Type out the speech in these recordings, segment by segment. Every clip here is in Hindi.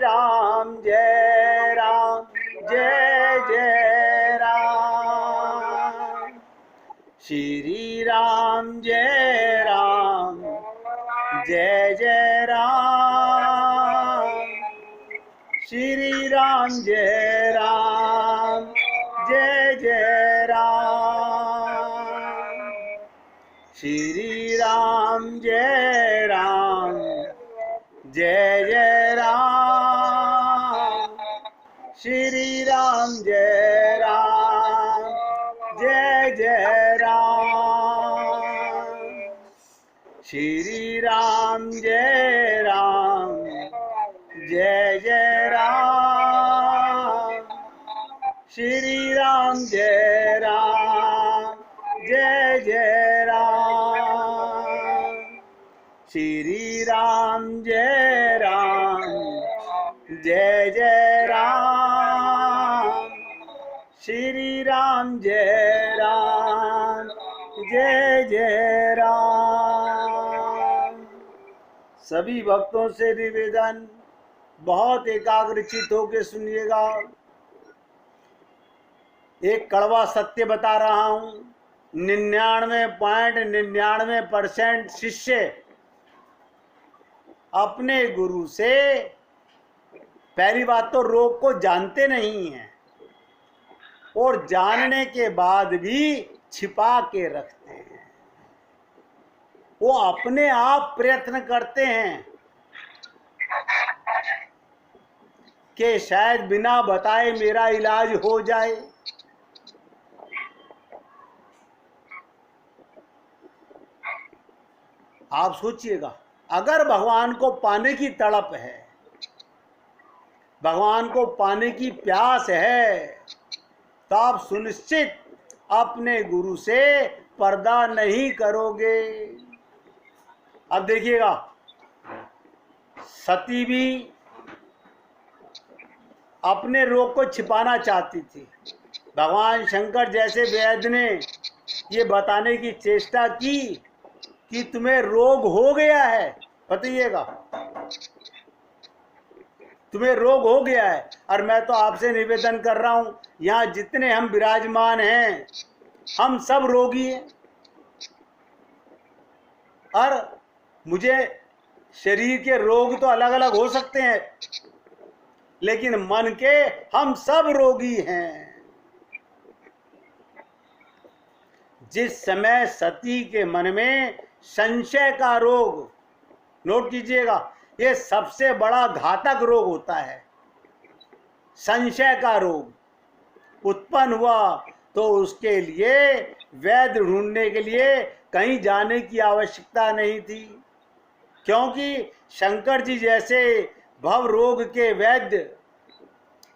राम जय राम जय जय राम। श्री राम जय राम जय जय राम। श्री राम जय राम जय जय राम। श्री राम जय राम जय जय राम। श्री राम जय राम जय जय राम। श्री राम जय राम जय जय राम। श्री राम जय राम जय जय राम। श्री राम जय राम जय जय राम। श्री राम जय राम जय जय राम। सभी भक्तों से निवेदन, बहुत एकाग्रचित होकर सुनिएगा। एक कड़वा सत्य बता रहा हूं। 99.99% शिष्य अपने गुरु से पहली बात तो रोग को जानते नहीं हैं, और जानने के बाद भी छिपा के रखते हैं। वो अपने आप प्रयत्न करते हैं कि शायद बिना बताए मेरा इलाज हो जाए। आप सोचिएगा, अगर भगवान को पाने की तड़प है, भगवान को पाने की प्यास है, तो आप सुनिश्चित अपने गुरु से पर्दा नहीं करोगे। अब देखिएगा, सती भी अपने रोग को छिपाना चाहती थी। भगवान शंकर जैसे वैद्य ने ये बताने की चेष्टा की कि तुम्हें रोग हो गया है, बताइएगा, तुम्हें रोग हो गया है। और मैं तो आपसे निवेदन कर रहा हूं, यहाँ जितने हम विराजमान हैं, हम सब रोगी हैं। और मुझे शरीर के रोग तो अलग अलग हो सकते हैं, लेकिन मन के हम सब रोगी हैं। जिस समय सती के मन में संशय का रोग, नोट कीजिएगा, ये सबसे बड़ा घातक रोग होता है। संशय का रोग उत्पन्न हुआ तो उसके लिए वैद्य ढूंढने के लिए कहीं जाने की आवश्यकता नहीं थी, क्योंकि शंकर जी जैसे भव रोग के वैद्य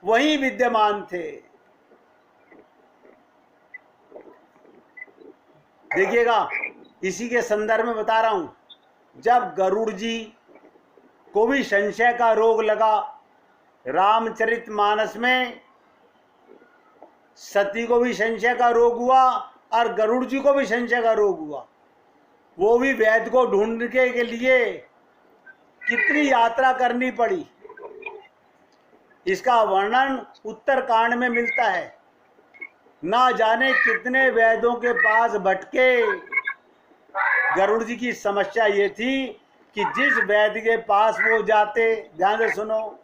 वहीं विद्यमान थे। देखिएगा, इसी के संदर्भ में बता रहा हूं। जब गरुड़ जी को भी संशय का रोग लगा, रामचरितमानस में सती को भी संशय का रोग हुआ और गरुड़ जी को भी संशय का रोग हुआ। वो भी वैद्य को ढूंढने के लिए कितनी यात्रा करनी पड़ी, इसका वर्णन उत्तरकांड में मिलता है। ना जाने कितने वैद्यों के पास भटके। गरुड़ जी की समस्या ये थी कि जिस वैद्य के पास वो जाते, ध्यान से सुनो,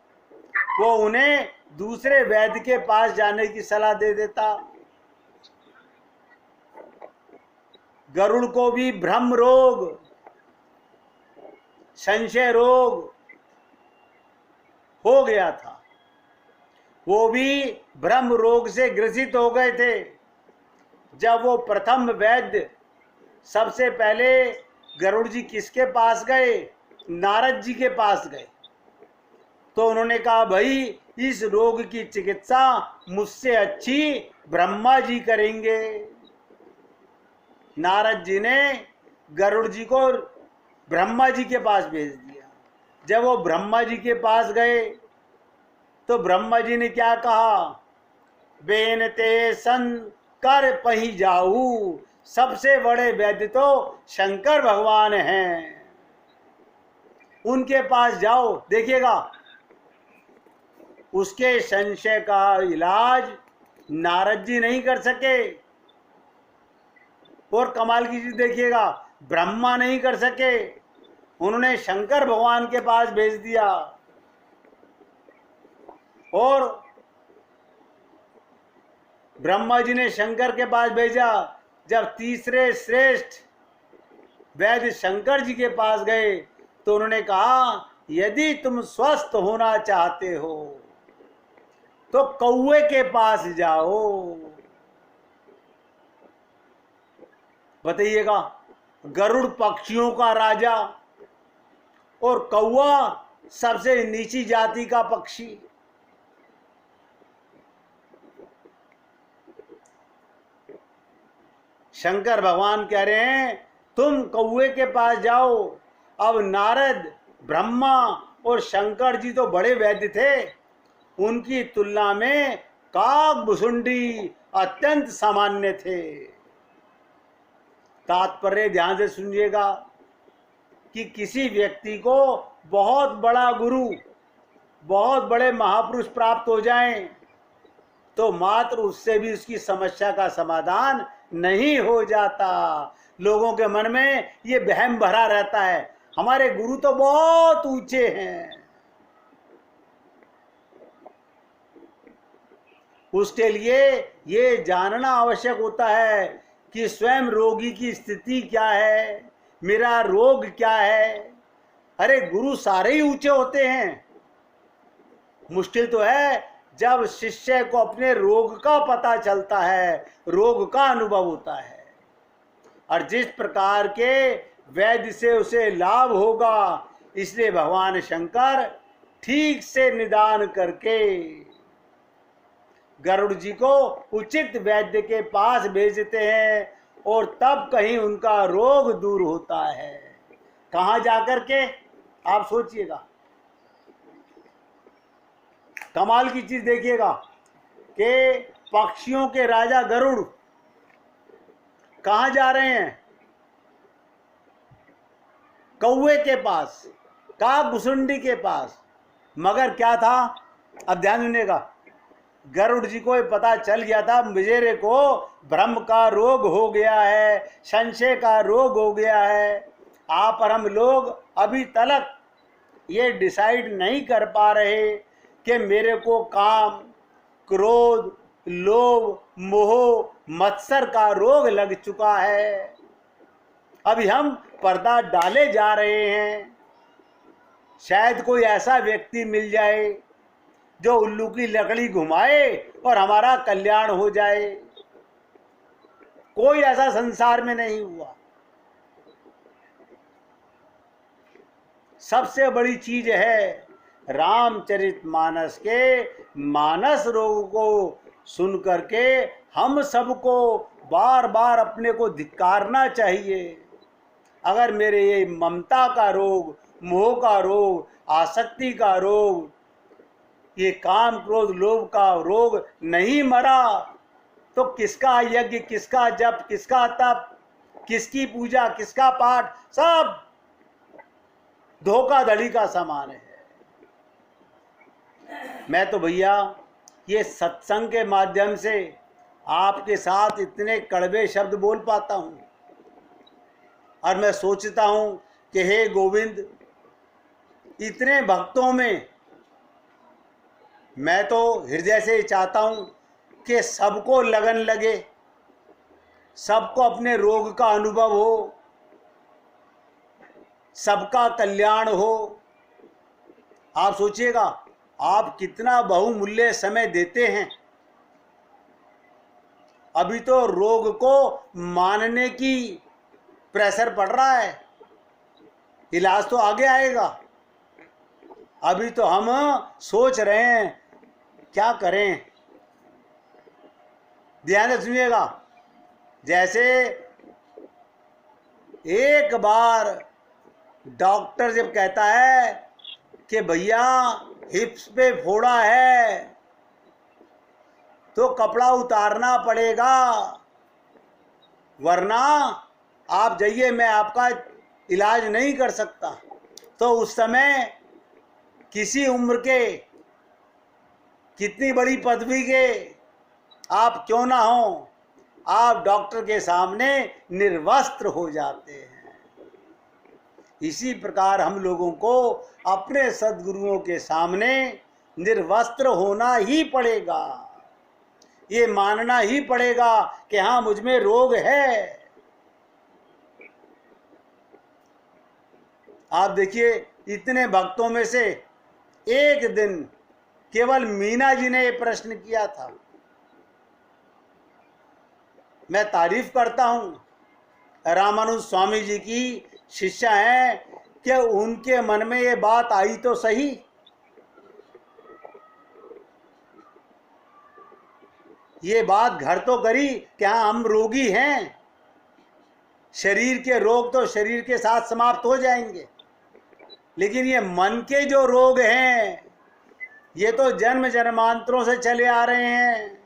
वो उन्हें दूसरे वैद्य के पास जाने की सलाह दे देता। गरुड़ को भी भ्रम रोग, संशय रोग हो गया था। वो भी भ्रम रोग से ग्रसित हो गए थे। जब वो प्रथम वैद्य, सबसे पहले गरुड़ जी किसके पास गए? नारद जी के पास गए। तो उन्होंने कहा, भाई इस रोग की चिकित्सा मुझसे अच्छी ब्रह्मा जी करेंगे। नारद जी ने गरुड़ जी को ब्रह्मा जी के पास भेज दिया। जब वो ब्रह्मा जी के पास गए तो ब्रह्मा जी ने क्या कहा? बेनते सन कर पही जाऊ, सबसे बड़े वैद्य तो शंकर भगवान हैं, उनके पास जाओ। देखिएगा, उसके संशय का इलाज नारद जी नहीं कर सके। और कमाल की चीज देखिएगा, ब्रह्मा नहीं कर सके, उन्होंने शंकर भगवान के पास भेज दिया। और ब्रह्मा जी ने शंकर के पास भेजा। जब तीसरे श्रेष्ठ वैद्य शंकर जी के पास गए तो उन्होंने कहा, यदि तुम स्वस्थ होना चाहते हो तो कौवे के पास जाओ। बताइएगा, गरुड़ पक्षियों का राजा और कौवा सबसे नीची जाति का पक्षी। शंकर भगवान कह रहे हैं तुम कौवे के पास जाओ। अब नारद, ब्रह्मा और शंकर जी तो बड़े वैद्य थे, उनकी तुलना में काकभुसुंडी अत्यंत सामान्य थे। तात्पर्य ध्यान से सुनिएगा कि किसी व्यक्ति को बहुत बड़ा गुरु, बहुत बड़े महापुरुष प्राप्त हो जाएं तो मात्र उससे भी उसकी समस्या का समाधान नहीं हो जाता। लोगों के मन में ये वहम भरा रहता है, हमारे गुरु तो बहुत ऊंचे हैं। उसके लिए ये जानना आवश्यक होता है कि स्वयं रोगी की स्थिति क्या है, मेरा रोग क्या है। अरे गुरु सारे ही ऊंचे होते हैं, मुश्किल तो है जब शिष्य को अपने रोग का पता चलता है, रोग का अनुभव होता है, और जिस प्रकार के वैद्य से उसे लाभ होगा, इसलिए भगवान शंकर ठीक से निदान करके गरुड़ जी को उचित वैद्य के पास भेजते हैं और तब कहीं उनका रोग दूर होता है। कहाँ जाकर के, आप सोचिएगा। कमाल की चीज देखिएगा कि पक्षियों के राजा गरुड़ कहाँ जा रहे हैं, कौवे के पास, काकभुसुंडी के पास। मगर क्या था, अब ध्यान सुनिएगा, गरुड़ जी को पता चल गया था मुझेरे को भ्रम का रोग हो गया है, संशय का रोग हो गया है। आप और हम लोग अभी तक ये डिसाइड नहीं कर पा रहे कि मेरे को काम, क्रोध, लोभ, मोह, मत्सर का रोग लग चुका है। अभी हम पर्दा डाले जा रहे हैं। शायद कोई ऐसा व्यक्ति मिल जाए जो उल्लू की लकड़ी घुमाए और हमारा कल्याण हो जाए। कोई ऐसा संसार में नहीं हुआ। सबसे बड़ी चीज है रामचरितमानस के मानस रोग को सुन करके हम सबको बार बार अपने को धिक्कारना चाहिए। अगर मेरे ये ममता का रोग, मोह का रोग, आसक्ति का रोग, ये काम, क्रोध, लोभ का रोग नहीं मरा तो किसका यज्ञ, किसका जप, किसका तप, किसकी पूजा, किसका पाठ, सब धोखाधड़ी का समान है। मैं तो भैया ये सत्संग के माध्यम से आपके साथ इतने कड़वे शब्द बोल पाता हूँ, और मैं सोचता हूँ कि हे गोविंद, इतने भक्तों में मैं तो हृदय से चाहता हूँ कि सबको लगन लगे, सबको अपने रोग का अनुभव हो, सबका कल्याण हो। आप सोचिएगा, आप कितना बहुमूल्य समय देते हैं। अभी तो रोग को मानने की प्रेशर पड़ रहा है, इलाज तो आगे आएगा। अभी तो हम सोच रहे हैं क्या करें। ध्यान से सुनिएगा, जैसे एक बार डॉक्टर जब कहता है कि भैया हिप्स पे फोड़ा है तो कपड़ा उतारना पड़ेगा, वरना आप जाइए, मैं आपका इलाज नहीं कर सकता, तो उस समय किसी उम्र के कितनी बड़ी पदवी के आप क्यों ना हो, आप डॉक्टर के सामने निर्वस्त्र हो जाते हैं। इसी प्रकार हम लोगों को अपने सद्गुरुओं के सामने निर्वस्त्र होना ही पड़ेगा। ये मानना ही पड़ेगा कि हाँ, मुझ में रोग है। आप देखिए, इतने भक्तों में से एक दिन केवल मीना जी ने ये प्रश्न किया था। मैं तारीफ करता हूं रामानुज स्वामी जी की शिष्या है कि उनके मन में ये बात आई तो सही। ये बात घर तो करी कि हाँ, हम रोगी हैं, शरीर के रोग तो शरीर के साथ समाप्त हो जाएंगे, लेकिन ये मन के जो रोग हैं ये तो जन्म जन्मांतरों से चले आ रहे हैं।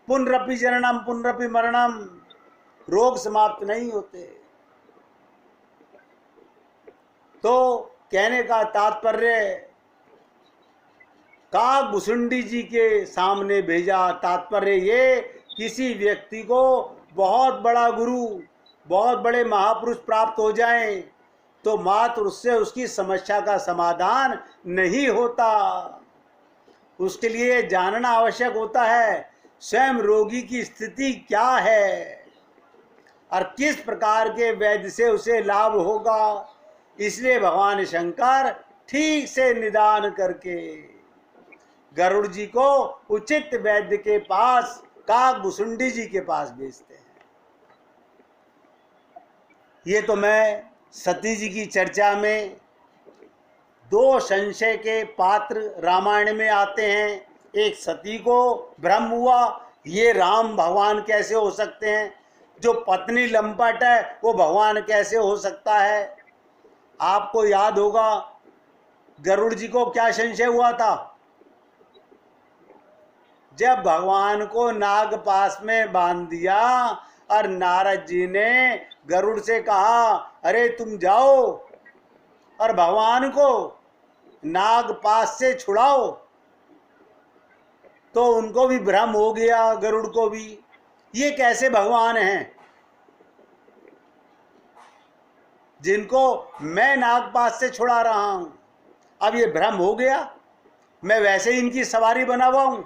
पुनरपि जननम पुनरपि मरणम, रोग समाप्त नहीं होते। तो कहने का तात्पर्य काकभुसुंडी जी के सामने भेजा। तात्पर्य ये, किसी व्यक्ति को बहुत बड़ा गुरु, बहुत बड़े महापुरुष प्राप्त हो जाएं तो मात्र उससे उसकी समस्या का समाधान नहीं होता। उसके लिए जानना आवश्यक होता है स्वयं रोगी की स्थिति क्या है और किस प्रकार के वैद्य से उसे लाभ होगा। इसलिए भगवान शंकर ठीक से निदान करके गरुड़ जी को उचित वैद्य के पास, काकभुसुंडी जी के पास भेजते हैं। ये तो मैं सती जी की चर्चा में दो संशय के पात्र रामायण में आते हैं। एक सती को भ्रम हुआ, ये राम भगवान कैसे हो सकते हैं, जो पत्नी लंपट है वो भगवान कैसे हो सकता है। आपको याद होगा गरुड़ जी को क्या संशय हुआ था। जब भगवान को नाग पास में बांध दिया और नारद जी ने गरुड़ से कहा, अरे तुम जाओ और भगवान को नाग पास से छुड़ाओ, तो उनको भी भ्रम हो गया, गरुड़ को भी, ये कैसे भगवान हैं जिनको मैं नाग पास से छुड़ा रहा हूं। अब ये भ्रम हो गया, मैं वैसे ही इनकी सवारी बना हुआ हूं।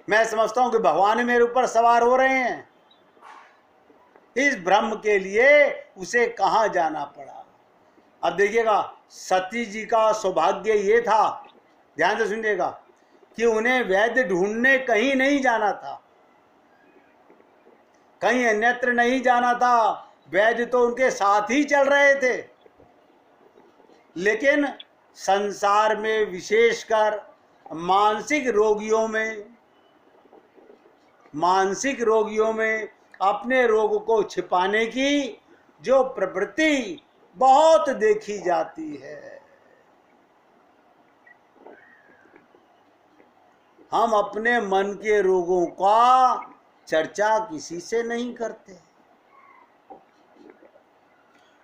मैं समझता हूं कि भगवान मेरे ऊपर सवार हो रहे हैं। इस भ्रम के लिए उसे कहां जाना पड़ा। अब देखिएगा, सती जी का सौभाग्य ये था, ध्यान से सुनिएगा, कि उन्हें वैद्य ढूंढने कहीं नहीं जाना था, कहीं अन्यत्र नहीं जाना था। वैद्य तो उनके साथ ही चल रहे थे। लेकिन संसार में विशेषकर मानसिक रोगियों में अपने रोग को छिपाने की जो प्रवृत्ति बहुत देखी जाती है। हम अपने मन के रोगों का चर्चा किसी से नहीं करते।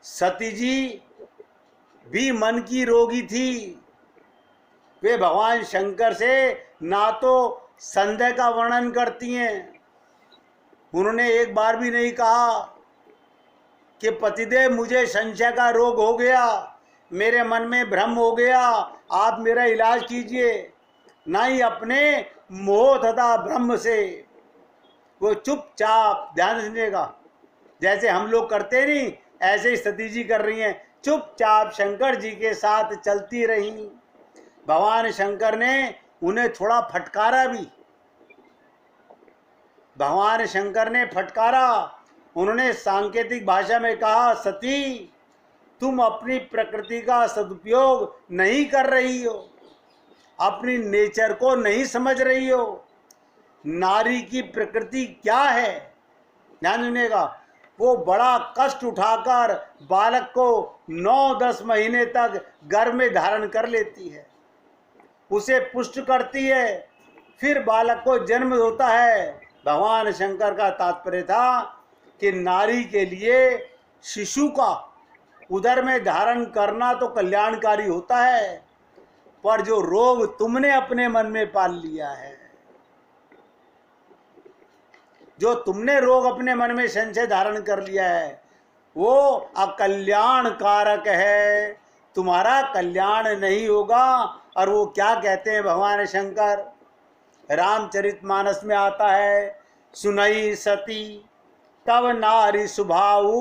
सती जी भी मन की रोगी थी। वे भगवान शंकर से ना तो संदेह का वर्णन करती हैं, उन्होंने एक बार भी नहीं कहा कि पतिदेव मुझे संशय का रोग हो गया, मेरे मन में भ्रम हो गया, आप मेरा इलाज कीजिए। ना ही अपने मोह तथा भ्रम से वो चुपचाप, ध्यान सुनिएगा, जैसे हम लोग करते नहीं ऐसे ही सती जी कर रही हैं, चुपचाप शंकर जी के साथ चलती रही। भगवान शंकर ने उन्हें थोड़ा फटकारा भी। भगवान शंकर ने फटकारा। उन्होंने सांकेतिक भाषा में कहा, सती तुम अपनी प्रकृति का सदुपयोग नहीं कर रही हो, अपनी नेचर को नहीं समझ रही हो। नारी की प्रकृति क्या है, ध्यान सुनिएगा, वो बड़ा कष्ट उठाकर बालक को 9-10 महीने तक गर्भ में धारण कर लेती है, उसे पुष्ट करती है, फिर बालक को जन्म होता है। भगवान शंकर का तात्पर्य था कि नारी के लिए शिशु का उदर में धारण करना तो कल्याणकारी होता है, पर जो रोग तुमने अपने मन में पाल लिया है, जो तुमने रोग अपने मन में संशय धारण कर लिया है, वो अकल्याण कारक है, तुम्हारा कल्याण नहीं होगा। और वो क्या कहते हैं भगवान शंकर, रामचरितमानस में आता है, सुनई सती तब नारी स्वभाव।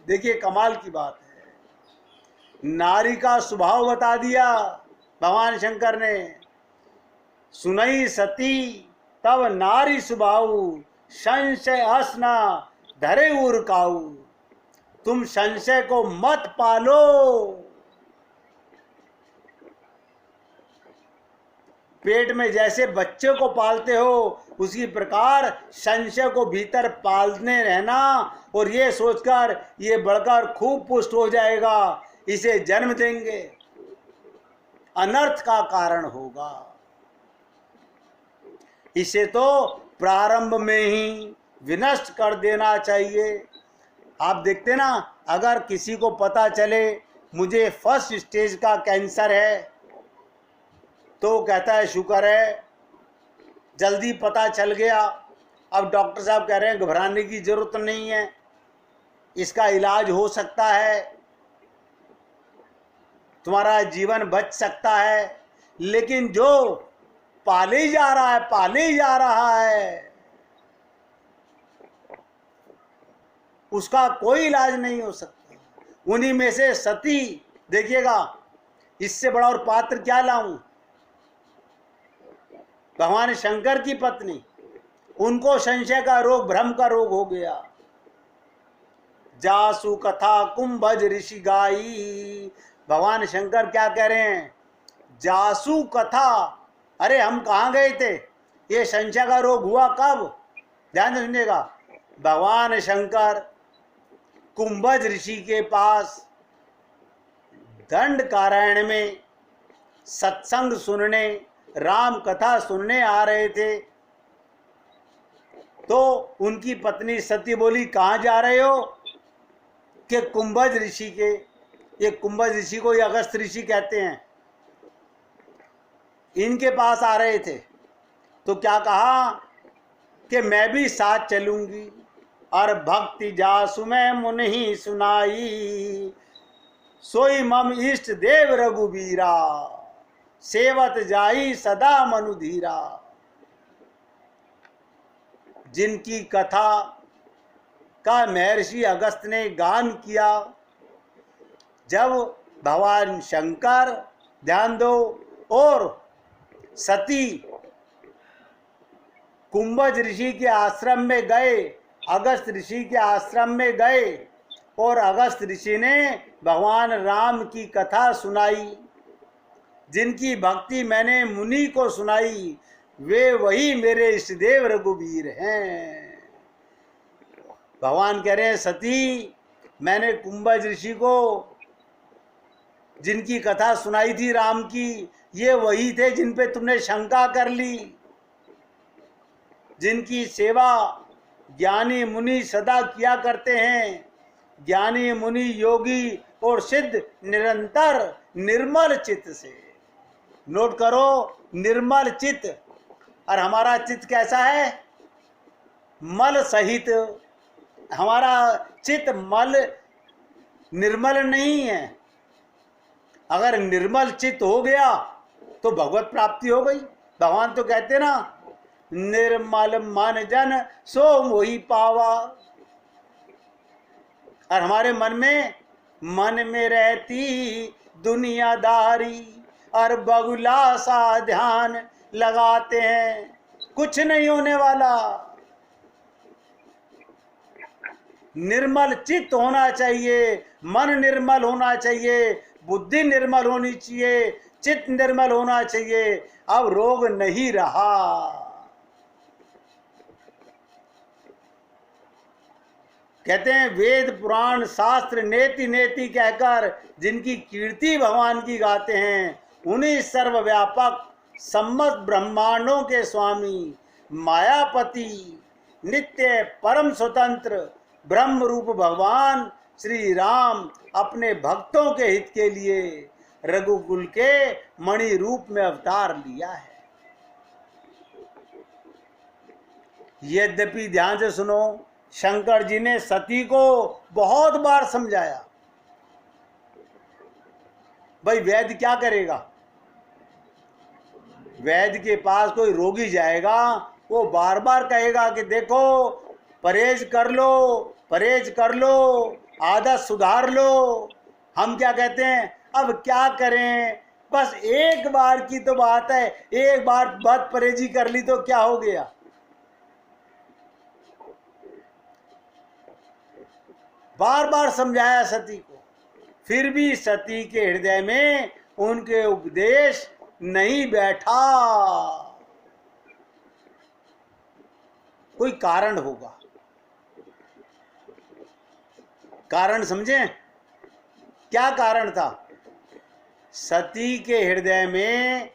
देखिए कमाल की बात है, नारी का स्वभाव बता दिया भगवान शंकर ने। सुनई सती तब नारी स्वभाव, संशय असना धरे उरकाऊ। तुम संशय को मत पालो। पेट में जैसे बच्चे को पालते हो, उसी प्रकार संशय को भीतर पालने रहना, और ये सोचकर ये बढ़कर खूब पुष्ट हो जाएगा, इसे जन्म देंगे, अनर्थ का कारण होगा। इसे तो प्रारंभ में ही विनष्ट कर देना चाहिए। आप देखते ना, अगर किसी को पता चले मुझे फर्स्ट स्टेज का कैंसर है, तो कहता है शुक्र है जल्दी पता चल गया, अब डॉक्टर साहब कह रहे हैं घबराने की जरूरत नहीं है, इसका इलाज हो सकता है, तुम्हारा जीवन बच सकता है। लेकिन जो पाले जा रहा है उसका कोई इलाज नहीं हो सकता। उन्हीं में से सती, देखिएगा इससे बड़ा और पात्र क्या लाऊं, भगवान शंकर की पत्नी, उनको संशय का रोग, भ्रम का रोग हो गया। जासु कथा कुंभज ऋषि गाई। भगवान शंकर क्या कह रहे हैं, जासु कथा, अरे हम कहाँ गए थे, ये संशय का रोग हुआ कब, ध्यान से सुनिएगा। भगवान शंकर कुंभज ऋषि के पास दंडकारण्य में सत्संग सुनने, राम कथा सुनने आ रहे थे, तो उनकी पत्नी सती बोली कहाँ जा रहे हो, कि कुंभज ऋषि के, ये कुंभज ऋषि को ये अगस्त ऋषि कहते हैं, इनके पास आ रहे थे। तो क्या कहा कि मैं भी साथ चलूंगी। और भक्ति जासु मैं मुनि सुनाई, सोई मम इष्ट देव रघुबीरा, सेवत जाई सदा मनुधीरा। जिनकी कथा का महर्षि अगस्त ने गान किया, जब भगवान शंकर, ध्यान दो, और सती कुंभज ऋषि के आश्रम में गए, अगस्त ऋषि के आश्रम में गए, और अगस्त ऋषि ने भगवान राम की कथा सुनाई। जिनकी भक्ति मैंने मुनि को सुनाई, वे वही मेरे इष्टदेव रघुवीर हैं। भगवान कह रहे हैं सती, मैंने कुंभज ऋषि को जिनकी कथा सुनाई थी राम की, ये वही थे जिन पे तुमने शंका कर ली। जिनकी सेवा ज्ञानी मुनि सदा किया करते हैं, ज्ञानी मुनि योगी और सिद्ध निरंतर निर्मल चित्त से। नोट करो, निर्मल चित्त। और हमारा चित्त कैसा है, मल सहित। हमारा चित्त मल निर्मल नहीं है। अगर निर्मल चित्त हो गया तो भगवत प्राप्ति हो गई। भगवान तो कहते ना, निर्मल मन जन सो मोहि पावा। और हमारे मन में रहती दुनियादारी, और बगुला सा ध्यान लगाते हैं, कुछ नहीं होने वाला। निर्मल चित्त होना चाहिए, मन निर्मल होना चाहिए, बुद्धि निर्मल होनी चाहिए, चित्त निर्मल होना चाहिए। अब रोग नहीं रहा। कहते हैं वेद पुराण शास्त्र नेति नेति कहकर जिनकी कीर्ति भगवान की गाते हैं, उन्हीं सर्वव्यापक सम्मत ब्रह्मांडों के स्वामी, मायापति, नित्य परम स्वतंत्र ब्रह्म रूप भगवान श्री राम अपने भक्तों के हित के लिए रघुकुल के मणि रूप में अवतार लिया है। यद्यपि ध्यान से सुनो, शंकर जी ने सती को बहुत बार समझाया। भाई वैद्य क्या करेगा? वैद्य के पास कोई रोगी जाएगा, वो बार बार कहेगा कि देखो परहेज कर लो, परहेज कर लो, आदत सुधार लो। हम क्या कहते हैं, अब क्या करें, बस एक बार की तो बात है, एक बार बात परहेजी कर ली तो क्या हो गया। बार बार समझाया सती को, फिर भी सती के हृदय में उनके उपदेश नहीं बैठा। कोई कारण होगा, कारण समझें, क्या कारण था? सती के हृदय में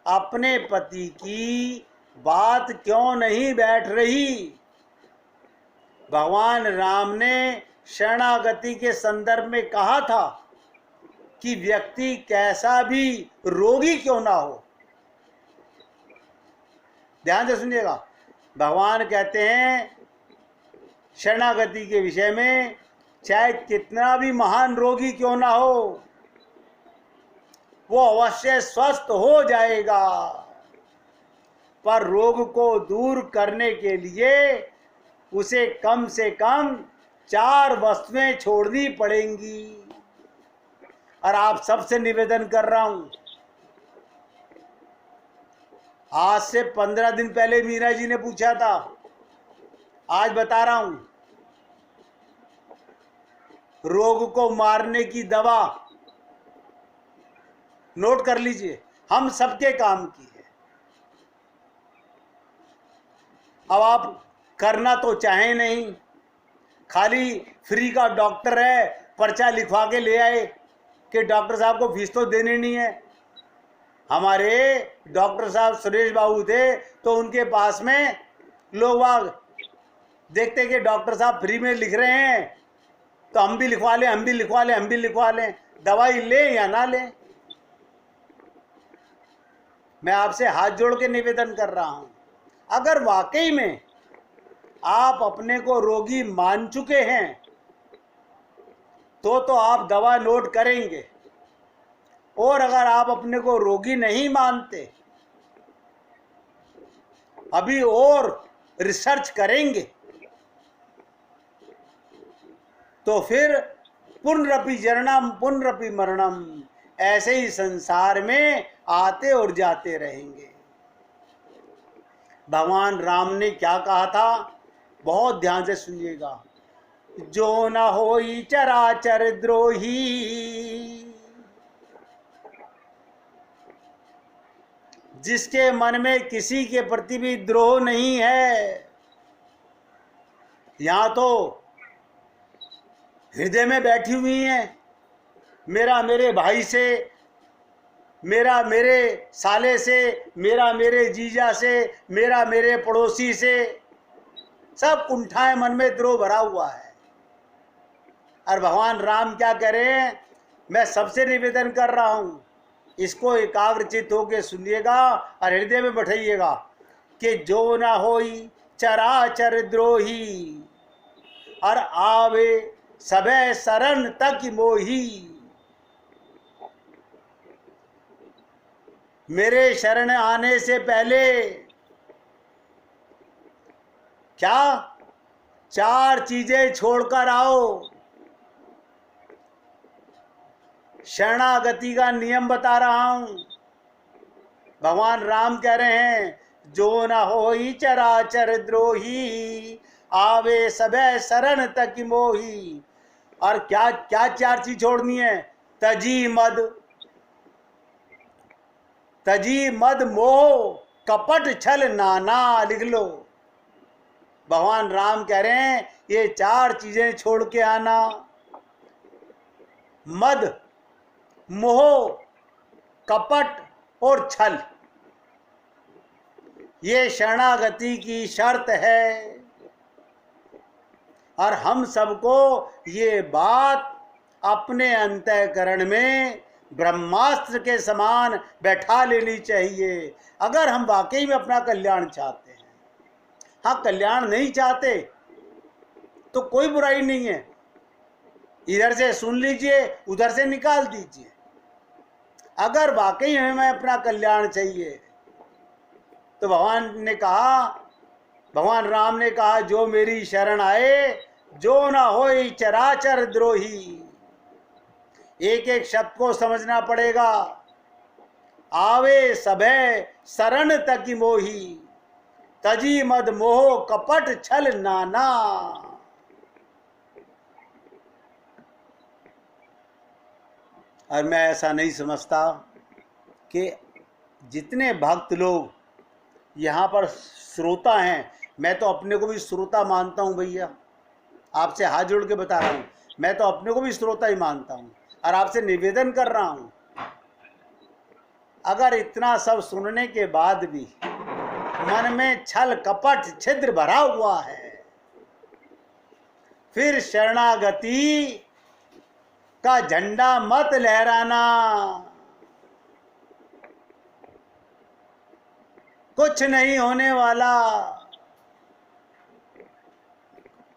अपने पति की बात क्यों नहीं बैठ रही? भगवान राम ने शरणागति के संदर्भ में कहा था कि व्यक्ति कैसा भी रोगी क्यों ना हो, ध्यान से सुनिएगा, भगवान कहते हैं शरणागति के विषय में, चाहे कितना भी महान रोगी क्यों ना हो, वो अवश्य स्वस्थ हो जाएगा, पर रोग को दूर करने के लिए उसे कम से कम 4 वस्तुएं छोड़नी पड़ेंगी। और आप सबसे निवेदन कर रहा हूं, आज से 15 दिन पहले मीरा जी ने पूछा था, आज बता रहा हूं, रोग को मारने की दवा नोट कर लीजिए, हम सबके काम की है। अब आप करना तो चाहे नहीं, खाली फ्री का डॉक्टर है, पर्चा लिखवा के ले आए कि डॉक्टर साहब को फीस तो देनी नहीं है। हमारे डॉक्टर साहब सुरेश बाबू थे, तो उनके पास में लोग देखते कि डॉक्टर साहब फ्री में लिख रहे हैं, तो हम भी लिखवा लें, हम भी लिखवा लें, हम भी लिखवा लें, दवाई लें या ना लें। मैं आपसे हाथ जोड़ के निवेदन कर रहा हूं, अगर वाकई में आप अपने को रोगी मान चुके हैं तो आप दवा नोट करेंगे, और अगर आप अपने को रोगी नहीं मानते, अभी और रिसर्च करेंगे, तो फिर पुनरपि जननम पुनरपि मरणम, ऐसे ही संसार में आते और जाते रहेंगे। भगवान राम ने क्या कहा था, बहुत ध्यान से सुनिएगा, जो न होई चराचर द्रोही, जिसके मन में किसी के प्रति भी द्रोह नहीं है। यहां तो हृदय में बैठी हुई हैं, मेरा मेरे भाई से, मेरा मेरे साले से, मेरा मेरे जीजा से, मेरा मेरे पड़ोसी से, सब कुंठाएं मन में द्रोह भरा हुआ है। और भगवान राम क्या कह रहे हैं, मैं सबसे निवेदन कर रहा हूं, इसको एकाग्रचित होकर सुनिएगा और हृदय में बैठाइएगा कि जो ना होई चराचर द्रोही, और आवे सबे शरण तक मोही। मेरे शरण आने से पहले क्या 4 चीजें छोड़कर आओ। शरणागति का नियम बता रहा हूं, भगवान राम कह रहे हैं, जो न होई चराचर द्रोही, आवे सबे शरण तक मोही। और क्या क्या 4 चीज छोड़नी है, तजी मद मोह कपट छल नाना, लिख लो। भगवान राम कह रहे हैं ये 4 चीजें छोड़ के आना, मद, मोह, कपट और छल, ये शरणागति की शर्त है। और हम सबको ये बात अपने अंतःकरण में ब्रह्मास्त्र के समान बैठा लेनी चाहिए, अगर हम वाकई में अपना कल्याण चाहते हैं। हाँ, कल्याण नहीं चाहते तो कोई बुराई नहीं है, इधर से सुन लीजिए, उधर से निकाल दीजिए। अगर वाकई हमें अपना कल्याण चाहिए तो भगवान राम ने कहा, जो मेरी शरण आए जो ना होई चराचर द्रोही। एक एक शब्द को समझना पड़ेगा। आवे सभय शरण तकी मोही, तजी मद मोह कपट छल नाना। और मैं ऐसा नहीं समझता कि जितने भक्त लोग यहाँ पर श्रोता हैं, मैं तो अपने को भी श्रोता मानता हूँ भैया, आपसे हाथ जोड़ के बता रहा हूँ, मैं तो अपने को भी श्रोता ही मानता हूँ और आपसे निवेदन कर रहा हूँ, अगर इतना सब सुनने के बाद भी मन में छल कपट छिद्र भरा हुआ है, फिर शरणागति का झंडा मत लहराना। कुछ नहीं होने वाला।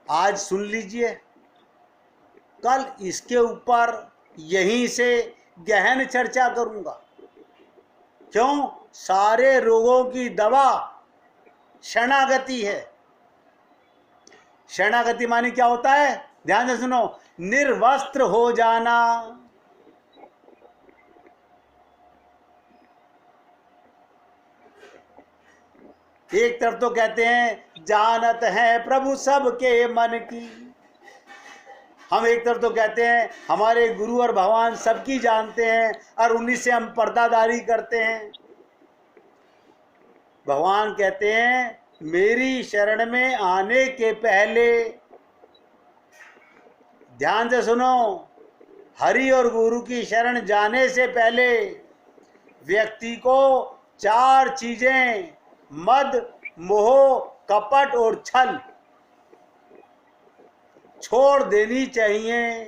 आज सुन लीजिए, कल इसके ऊपर यहीं से गहन चर्चा करूंगा। क्यों? सारे रोगों की दवा शरणागति है। शरणागति माने क्या होता है? ध्यान से सुनो, निर्वस्त्र हो जाना। एक तरफ तो कहते हैं जानत है प्रभु सबके मन की, हम एक तरफ तो कहते हैं हमारे गुरु और भगवान सबकी जानते हैं और उन्हीं से हम पर्दादारी करते हैं। भगवान कहते हैं मेरी शरण में आने के पहले, ध्यान से सुनो, हरि और गुरु की शरण जाने से पहले व्यक्ति को 4 चीजें, मद मोह कपट और छल, छोड़ देनी चाहिए।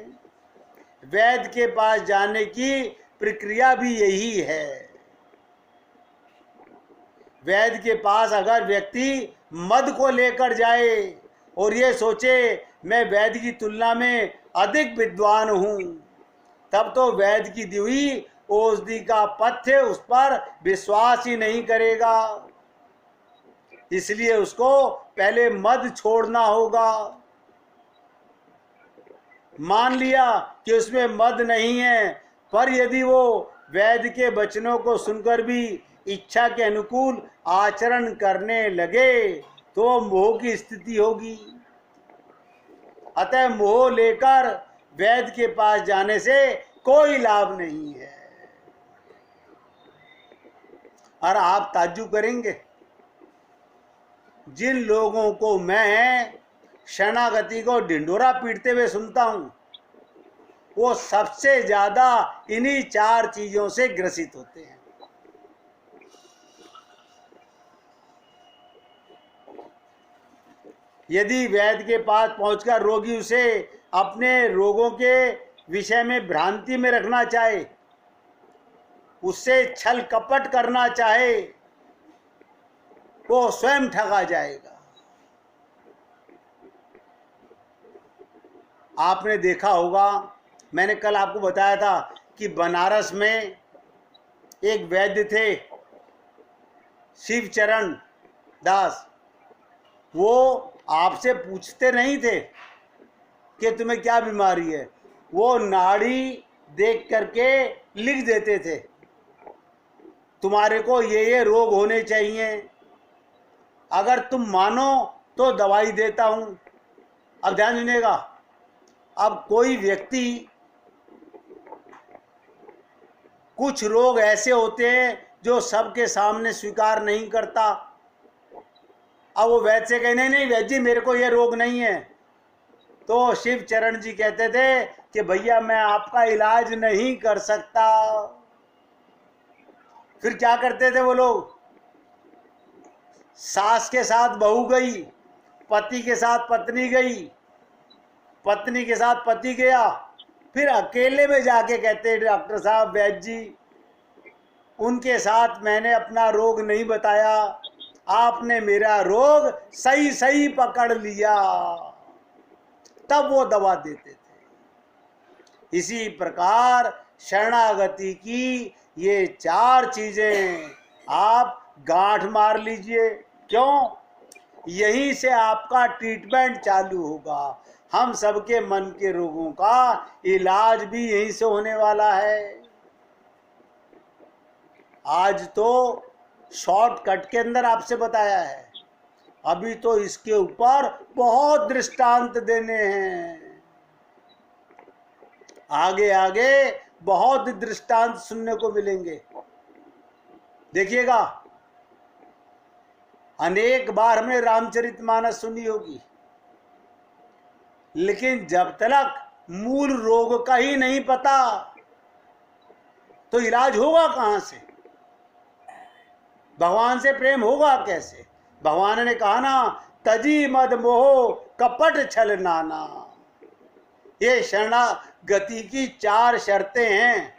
वैद्य के पास जाने की प्रक्रिया भी यही है। वैद्य के पास अगर व्यक्ति मद को लेकर जाए और ये सोचे मैं वैद्य की तुलना में अधिक विद्वान हूं, तब तो वैद्य की दी हुई औषधि का पथ्य उस पर विश्वास ही नहीं करेगा। इसलिए उसको पहले मद छोड़ना होगा। मान लिया कि उसमें मद नहीं है, पर यदि वो वैद्य के वचनों को सुनकर भी इच्छा के अनुकूल आचरण करने लगे तो मोह की स्थिति होगी। अतः मोह लेकर वैद्य के पास जाने से कोई लाभ नहीं है। और आप ताज्जुब करेंगे, जिन लोगों को मैं शरणागति को ढिंढोरा पीटते हुए सुनता हूं, वो सबसे ज्यादा इन्हीं 4 चीजों से ग्रसित होते हैं। यदि वैद्य के पास पहुंचकर रोगी उसे अपने रोगों के विषय में भ्रांति में रखना चाहे, उससे छल कपट करना चाहे, वो स्वयं ठगा जाएगा। आपने देखा होगा, मैंने कल आपको बताया था कि बनारस में एक वैद्य थे शिवचरण दास। वो आपसे पूछते नहीं थे कि तुम्हें क्या बीमारी है, वो नाड़ी देख करके लिख देते थे, तुम्हारे को ये रोग होने चाहिए, अगर तुम मानो तो दवाई देता हूं। अब ध्यान दीजिएगा, अब कोई व्यक्ति, कुछ रोग ऐसे होते हैं जो सबके सामने स्वीकार नहीं करता। अब वो वैद्य से कहे नहीं नहीं वैद्य जी मेरे को ये रोग नहीं है, तो शिवचरण जी कहते थे कि भैया मैं आपका इलाज नहीं कर सकता। फिर क्या करते थे वो लोग? सास के साथ बहू गई, पति के साथ पत्नी गई, पत्नी के साथ पति गया, फिर अकेले में जाके कहते डॉक्टर साहब, वैद्य जी, उनके साथ मैंने अपना रोग नहीं बताया, आपने मेरा रोग सही सही पकड़ लिया, तब वो दवा देते थे। इसी प्रकार शरणागति की ये 4 चीजें आप गांठ मार लीजिए। क्यों? यहीं से आपका ट्रीटमेंट चालू होगा। हम सबके मन के रोगों का इलाज भी यहीं से होने वाला है। आज तो शॉर्टकट के अंदर आपसे बताया है, अभी तो इसके ऊपर बहुत दृष्टांत देने हैं। आगे आगे बहुत दृष्टांत सुनने को मिलेंगे। देखिएगा, अनेक बार हमने रामचरितमानस सुनी होगी, लेकिन जब तक मूल रोग का ही नहीं पता तो इलाज होगा कहां से? भगवान से प्रेम होगा कैसे? भगवान ने कहा ना, तजी मद मोह कपट छल नाना। ये शरणागति की 4 शर्तें हैं।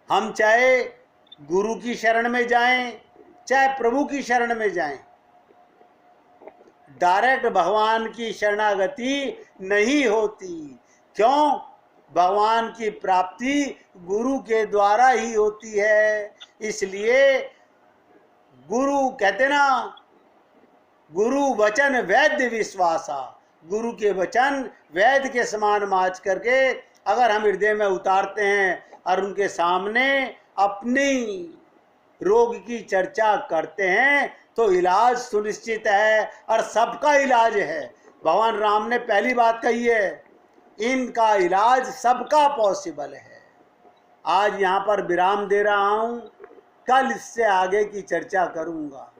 हम चाहे गुरु की शरण में जाएं, चाहे प्रभु की शरण में जाएं, डायरेक्ट भगवान की शरणागति नहीं होती। क्यों? भगवान की प्राप्ति गुरु के द्वारा ही होती है। इसलिए गुरु कहते ना, गुरु वचन वैद्य विश्वासा। गुरु के वचन वैद्य के समान माच करके अगर हम हृदय में उतारते हैं और उनके सामने अपनी रोग की चर्चा करते हैं तो इलाज सुनिश्चित है और सबका इलाज है। भगवान राम ने पहली बात कही है, इनका इलाज सबका पॉसिबल है। आज यहाँ पर विराम दे रहा हूँ, कल इससे आगे की चर्चा करूँगा।